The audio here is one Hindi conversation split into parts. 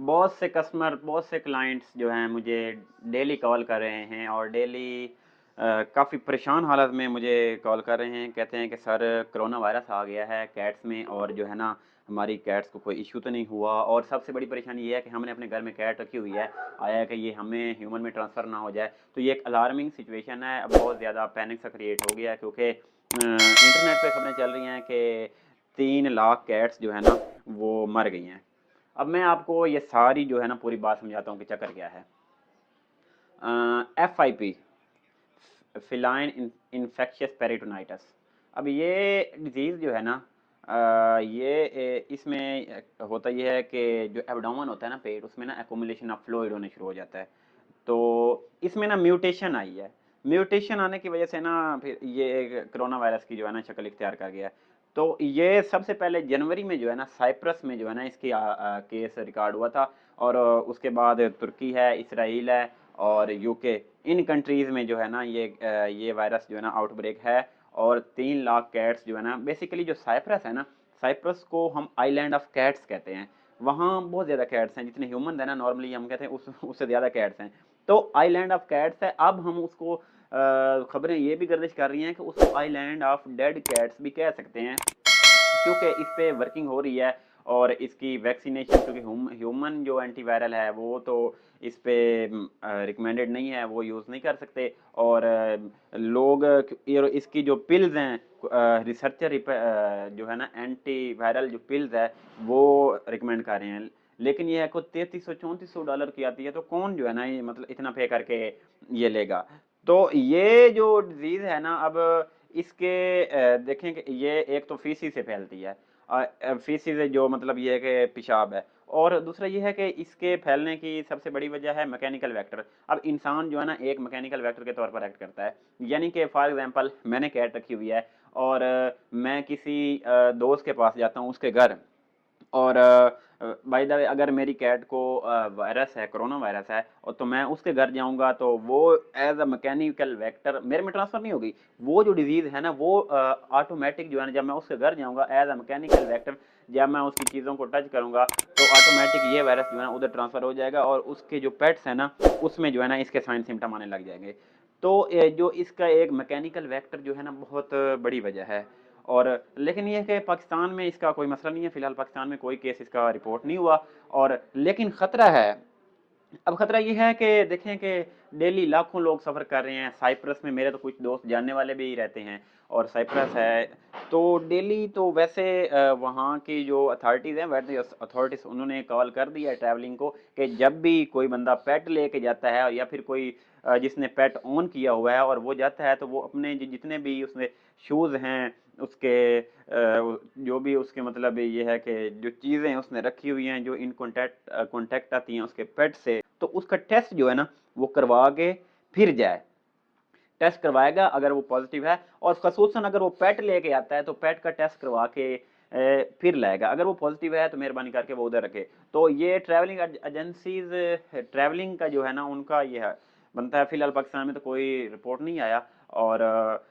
बहुत से क्लाइंट्स जो हैं मुझे डेली कॉल कर रहे हैं और डेली काफ़ी परेशान हालत में मुझे कॉल कर रहे हैं। कहते हैं कि सर कोरोना वायरस आ गया है कैट्स में, और जो है ना हमारी कैट्स को कोई इशू तो नहीं हुआ, और सबसे बड़ी परेशानी ये है कि हमने अपने घर में कैट रखी हुई है, आया है कि ये हमें ह्यूमन में ट्रांसफ़र ना हो जाए। तो ये एक अलार्मिंग सिचुएशन है, अब बहुत ज़्यादा पैनिक सा क्रिएट हो गया है, क्योंकि इंटरनेट पे खबरें चल रही हैं कि 3 लाख कैट्स जो है ना वो मर गई हैं। अब मैं आपको ये सारी जो है ना पूरी बात समझाता हूँ कि चक्कर क्या है। FIP, feline infectious peritonitis. अब ये डिजीज़ जो है ना इसमें होता ये है कि जो एब्डोमेन होता है ना, पेट, उसमें ना एकोमुलेशन ऑफ फ्लूइड होने शुरू हो जाता है। तो इसमें ना म्यूटेशन आई है। म्यूटेशन आने की वजह से ना फिर ये कोरोना वायरस की जो है ना शक्ल इख्तियार कर गया है। तो ये सबसे पहले जनवरी में जो है ना साइप्रस में जो है ना इसकी केस रिकॉर्ड हुआ था, और उसके बाद तुर्की है, इसराइल है और यूके, इन कंट्रीज़ में जो है ना ये वायरस जो है ना आउटब्रेक है। और 3 लाख कैट्स जो है ना, बेसिकली जो साइप्रस है ना, साइप्रस को हम आइलैंड ऑफ कैट्स कहते हैं। वहाँ बहुत ज़्यादा कैट्स हैं, जितने ह्यूमन है ना नॉर्मली हम कहते हैं उससे ज़्यादा कैट्स हैं। तो आइलैंड ऑफ कैट्स है। अब हम उसको खबरें ये भी गर्दिश कर रही हैं कि उसको आइलैंड ऑफ डेड कैट्स भी कह सकते हैं, क्योंकि इस पे वर्किंग हो रही है। और इसकी वैक्सीनेशन, क्योंकि ह्यूमन जो एंटीवायरल है वो तो इस पे रिकमेंडेड नहीं है, वो यूज़ नहीं कर सकते। और लोग इसकी जो पिल्स हैं, रिसर्चर जो है ना एंटीवायरल जो पिल्स है वो रिकमेंड कर रहे हैं, लेकिन ये है को $3300-3400 की आती है। तो कौन जो है ना ये मतलब इतना पे करके ये लेगा। तो ये जो डिजीज़ है ना, अब इसके देखें कि ये एक तो फीसी से फैलती है, फीसी से जो मतलब ये है कि पेशाब है। और दूसरा ये है कि इसके फैलने की सबसे बड़ी वजह है मैकेनिकल वेक्टर। अब इंसान जो है ना एक मैकेनिकल वेक्टर के तौर पर एक्ट करता है, यानी कि फॉर एग्जांपल मैंने कैट रखी हुई है, और मैं किसी दोस्त के पास जाता हूँ उसके घर, और बाय द वे अगर मेरी कैट को वायरस है, कोरोना वायरस है, और तो मैं उसके घर जाऊंगा तो वो एज अ मैकेनिकल वेक्टर मेरे में ट्रांसफर नहीं होगी। वो जो डिजीज़ है ना वो ऑटोमेटिक जो है ना, जब मैं उसके घर जाऊंगा एज अ मैकेनिकल वेक्टर, जब मैं उसकी चीज़ों को टच करूंगा तो ऑटोमेटिक ये वायरस जो है ना उधर ट्रांसफ़र हो जाएगा, और उसके जो पेट्स हैं ना उसमें जो है ना इसके साइन सिम्टम आने लग जाएंगे। तो जो इसका एक मैकेनिकल वेक्टर जो है ना बहुत बड़ी वजह है। और लेकिन ये है कि पाकिस्तान में इसका कोई मसला नहीं है, फ़िलहाल पाकिस्तान में कोई केस इसका रिपोर्ट नहीं हुआ। और लेकिन ख़तरा है। अब ख़तरा ये है कि देखें कि डेली लाखों लोग सफ़र कर रहे हैं। साइप्रस में मेरे तो कुछ दोस्त जानने वाले भी रहते हैं, और साइप्रस है तो डेली तो वैसे वहाँ की जो अथॉरिटीज़ हैं, वेटरनरी अथॉरिटीज़, उन्होंने कॉल कर दिया है ट्रैवलिंग को कि जब भी कोई बंदा पेट लेके जाता है, या फिर कोई जिसने पेट ऑन किया हुआ है और वो जाता है, तो वो अपने जितने भी उसमें शूज़ हैं, उसके जो भी उसके मतलब ये है कि जो चीज़ें उसने रखी हुई हैं जो इन कॉन्टैक्ट आती हैं उसके पेट से, तो उसका टेस्ट जो है ना वो करवा के फिर जाए। टेस्ट करवाएगा अगर वो पॉजिटिव है, और खसूसन अगर वो पेट लेके आता है तो पेट का टेस्ट करवा के फिर लाएगा। अगर वो पॉजिटिव है तो मेहरबानी करके वो उधर रखे। तो ये ट्रैवलिंग एजेंसीज, ट्रैवलिंग का जो है ना उनका ये है बनता है। फिलहाल पाकिस्तान में तो कोई रिपोर्ट नहीं आया, और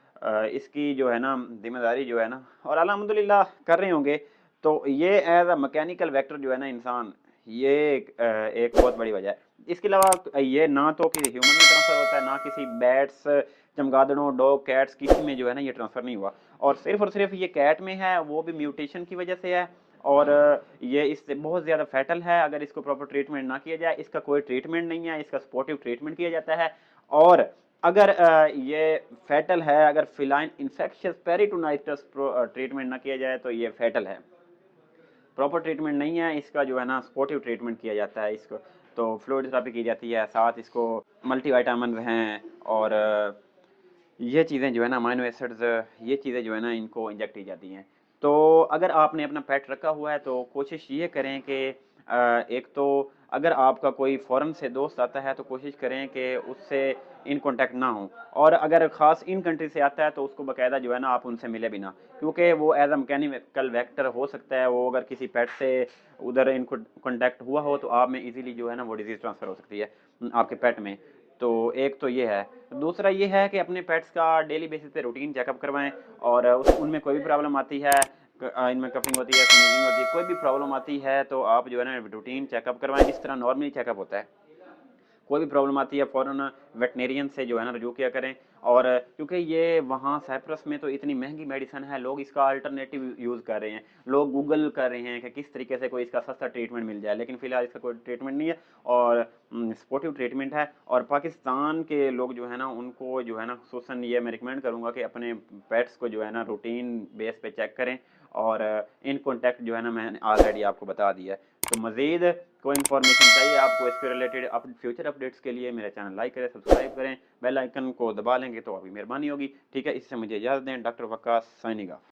इसकी जो है ना जिम्मेदारी जो है ना, और अल्हम्दुलिल्लाह कर रहे होंगे। तो ये एज अ मैकेनिकल वेक्टर जो है ना इंसान, ये एक बहुत बड़ी वजह है। इसके अलावा ये ना तो किसी ह्यूमन में ट्रांसफ़र होता है, ना किसी बैट्स, चमगादड़ों, डॉग, कैट्स, किसी में जो है ना ये ट्रांसफ़र नहीं हुआ। और सिर्फ ये कैट में है, वो भी म्यूटेशन की वजह से है। और ये इससे बहुत ज़्यादा फैटल है अगर इसको प्रॉपर ट्रीटमेंट ना किया जाए। इसका कोई ट्रीटमेंट नहीं है, इसका सपोर्टिव ट्रीटमेंट किया जाता है। और अगर ये फैटल है, अगर फिलाइन इन्फेक्शियस पेरिटोनाइटिस ट्रीटमेंट ना किया जाए तो ये फैटल है। प्रॉपर ट्रीटमेंट नहीं है इसका, जो है ना सपोर्टिव ट्रीटमेंट किया जाता है इसको। तो फ्लूइड थेरेपी की जाती है, साथ इसको मल्टीविटामिन हैं, और ये चीज़ें जो है ना अमाइनो एसिड्स, ये चीज़ें जो है ना इनको इंजेक्ट की जाती हैं। तो अगर आपने अपना पेट रखा हुआ है तो कोशिश ये करें कि एक तो अगर आपका कोई फ़ॉरेन से दोस्त आता है तो कोशिश करें कि उससे इन कांटेक्ट ना हो, और अगर ख़ास इन कंट्री से आता है तो उसको बाकायदा जो है ना आप उनसे मिले भी ना, क्योंकि वो एज अ मैकेनिकल वेक्टर हो सकता है। वो अगर किसी पेट से उधर इनको कांटेक्ट हुआ हो तो आप में इजीली जो है ना वो डिजीज़ ट्रांसफ़र हो सकती है आपके पेट में। तो एक तो ये है। दूसरा ये है कि अपने पेट्स का डेली बेसिस पे रूटीन चेकअप करवाएं, और उनमें कोई भी प्रॉब्लम आती है इनमें कफिंग होती है, स्नीजिंग होती है, कोई भी प्रॉब्लम आती है तो आप जो है ना रूटीन चेकअप करवाएं जिस तरह नॉर्मली चेकअप होता है। कोई भी प्रॉब्लम आती है फ़ौरन वेटनेरियन से जो है ना रजू किया करें। और क्योंकि ये वहाँ साइप्रस में तो इतनी महंगी मेडिसिन है, लोग इसका अल्टरनेटिव यूज़ कर रहे हैं, लोग गूगल कर रहे हैं कि किस तरीके से कोई इसका सस्ता ट्रीटमेंट मिल जाए, लेकिन फ़िलहाल इसका कोई ट्रीटमेंट नहीं है और सपोर्टिव ट्रीटमेंट है। और पाकिस्तान के लोग जो है ना उनको जो है ना खुसूसन ये मैं रिकमेंड करूँगा कि अपने पेट्स को जो है ना रूटीन बेस पे चेक करें। और इन कॉन्टैक्ट जो है ना मैंने ऑलरेडी आपको बता दिया है। तो मज़ीद कोई इन्फॉर्मेशन चाहिए आपको इसके रिलेटेड फ्यूचर अपडेट्स के लिए मेरा चैनल लाइक करें, सब्सक्राइब करें, बेल आइकन को दबा लेंगे तो आपकी मेहरबानी होगी। ठीक है, इससे मुझे इजाज़त दें। Doctor Waqas signing of.